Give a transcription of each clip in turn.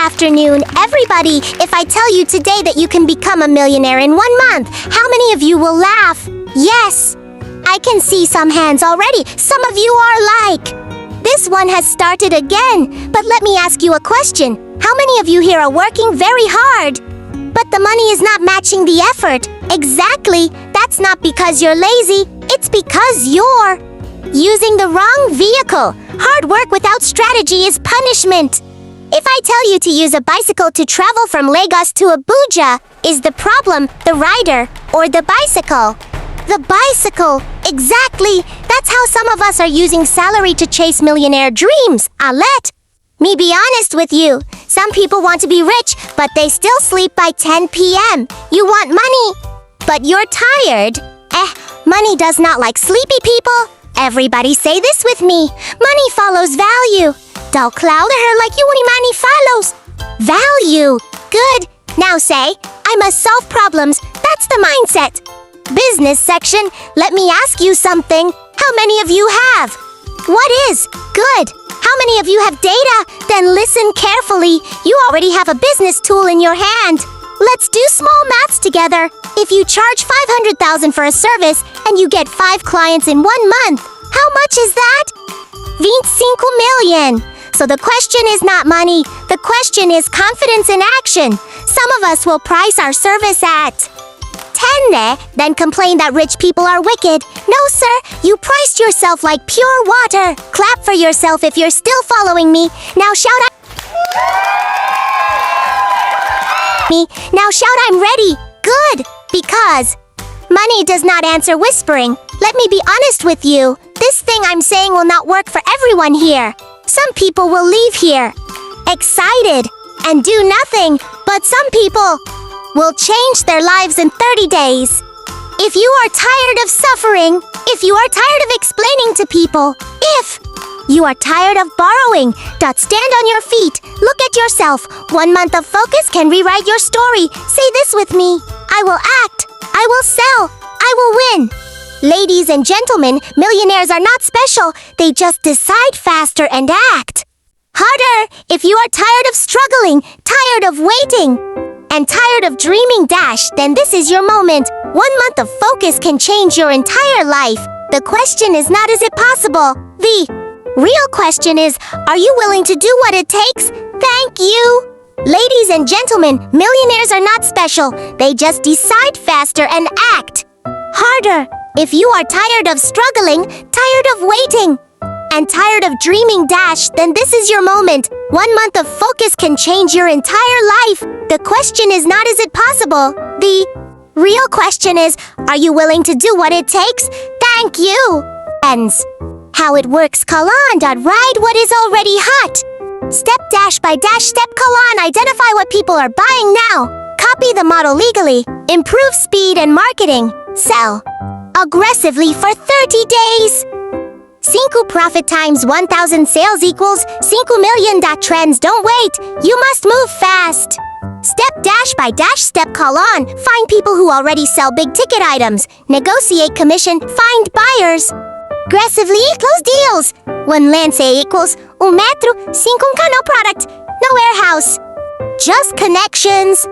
afternoon, everybody. If I tell you today that you can become a millionaire in 1 month, how many of you will laugh? Yes. I can see some hands already. Some of you are like, this one has started again. But let me ask you a question. How many of you here are working very hard, but the money is not matching the effort? Exactly. That's not because you're lazy. It's because you're using the wrong vehicle. Hard work without strategy is punishment. If I tell you to use a bicycle to travel from Lagos to Abuja, is the problem the rider or the bicycle? The bicycle. Exactly. That's how some of us are using salary to chase millionaire dreams. Let me be honest with you. Some people want to be rich, but they still sleep by 10 p.m. You want money, but you're tired. Money does not like sleepy people. Everybody say this with me. Money follows value. Dull cloud her like you only money follows value. Good. Now say, I must solve problems. That's the mindset. Business section, let me ask you something. How many of you have? What is good? How many of you have data? Then listen carefully. You already have a business tool in your hand. Let's do small maths together. If you charge 500,000 for a service and you get 5 clients in 1 month, how much is that? 25 million. So the question is not money. The question is confidence in action. Some of us will price our service at 10, then complain that rich people are wicked. No, sir, you priced yourself like pure water. Clap for yourself if you're still following me. Now shout out. Now shout I'm ready. Good, because money does not answer whispering. Let me be honest with you. This thing I'm saying will not work for everyone here. Some people will leave here excited and do nothing, but some people will change their lives in 30 days. If you are tired of suffering, if you are tired of explaining to people, if you are tired of borrowing, stand on your feet, look at yourself. 1 month of focus can rewrite your story. Say this with me. I will act. I will sell. I will win. Ladies and gentlemen, millionaires are not special. They just decide faster and act harder. If you are tired of struggling, tired of waiting, and tired of dreaming, then this is your moment. 1 month of focus can change your entire life. The question is not, is it possible? The real question is, are you willing to do what it takes? Thank you. Ladies and gentlemen, millionaires are not special. They just decide faster and act harder. If you are tired of struggling, tired of waiting, and tired of dreaming, then this is your moment. 1 month of focus can change your entire life. The question is not, is it possible? The real question is, are you willing to do what it takes? Thank you. Friends, how it works, call on. Ride what is already hot. Step by step, call on. Identify what people are buying now. Copy the model legally. Improve speed and marketing. Sell aggressively for 30 days. 5 profit times 1,000 sales equals 5 million. Trends don't wait. You must move fast. Step by step, call on. Find people who already sell big ticket items. Negotiate commission. Find buyers. Aggressively close deals. 1 lance equals 1 metro, 5 cano product. No warehouse. Just connections.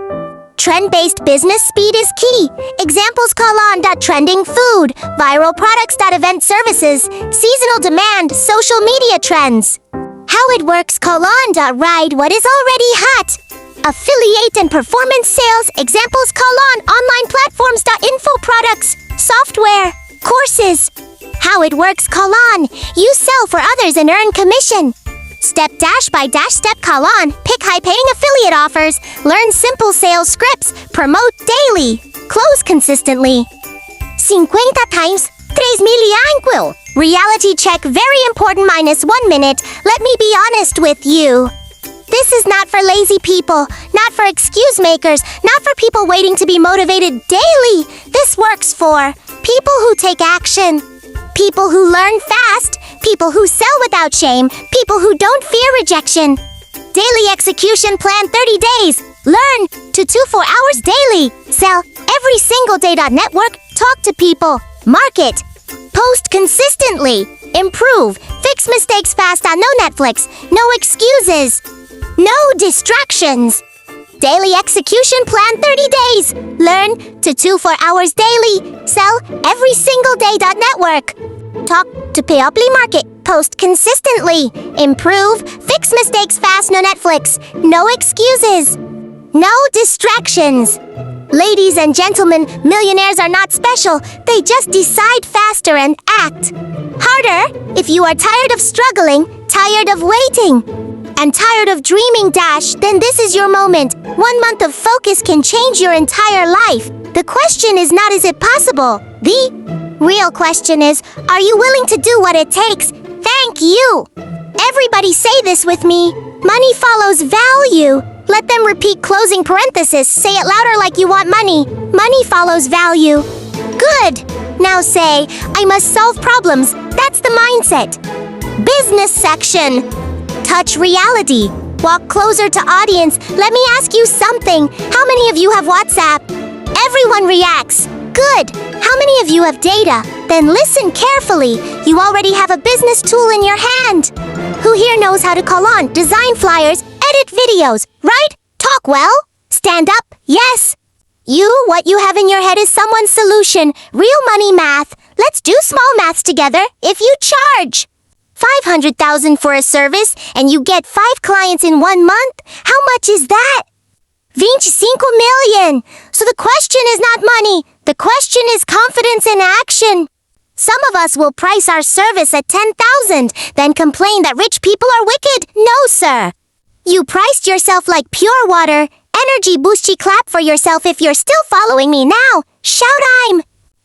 Trend-based business speed is key. Examples, call on. Trending food, viral products. Event services, seasonal demand, social media trends. How it works, call on. Ride what is already hot. Affiliate and performance sales. Examples, call on. Online platforms. Info products, software, courses. How it works, call on. You sell for others and earn commission. Step by step, call on. Pick high-paying affiliate offers. Learn simple sales scripts. Promote daily. Close consistently. 50 times 3,000,000. Reality check, very important, -1 minute. Let me be honest with you. This is not for lazy people, not for excuse makers, not for people waiting to be motivated daily. This works for people who take action, people who learn fast, people who sell without shame, people who don't fear rejection. Daily execution plan 30 days. Learn to 4 hours daily. Sell every single day. Network, talk to people, market, post consistently, improve, fix mistakes fast. No Netflix, no excuses. No distractions. Daily execution plan 30 days. Learn to 2-4 hours daily. Sell every single day. Network. Talk to Peoply Market. Post consistently. Improve. Fix mistakes fast. No Netflix. No excuses. No distractions. Ladies and gentlemen, millionaires are not special. They just decide faster and act harder. If you are tired of struggling, tired of waiting, and tired of dreaming, then this is your moment. 1 month of focus can change your entire life. The question is not, is it possible? The real question is, are you willing to do what it takes? Thank you. Everybody say this with me. Money follows value. Let them repeat closing parenthesis. Say it louder like you want money. Money follows value. Good. Now say, I must solve problems. That's the mindset. Business section. Touch reality. Walk closer to audience. Let me ask you something. How many of you have WhatsApp? Everyone reacts. Good. How many of you have data? Then listen carefully. You already have a business tool in your hand. Who here knows how to call on, design flyers, edit videos, right? Talk well. Stand up. Yes. What you have in your head is someone's solution. Real money math. Let's do small maths together. If you charge 500,000 for a service and you get 5 clients in 1 month, how much is that? 25 million. So the question is not money. The question is confidence in action. Some of us will price our service at 10,000, then complain that rich people are wicked. No, sir. You priced yourself like pure water. Energy boosty clap for yourself if you're still following me now. Shout I'm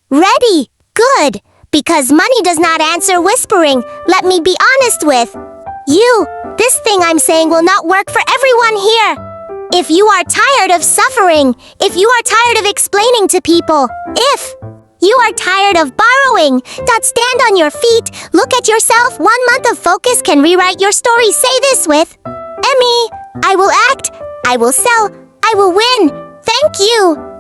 ready. Good. Because money does not answer whispering. Let me be honest with you. This thing I'm saying will not work for everyone here. If you are tired of suffering, if you are tired of explaining to people, if you are tired of borrowing, stand on your feet, look at yourself. 1 month of focus can rewrite your story. Say this with Emmy. I will act, I will sell, I will win. Thank you.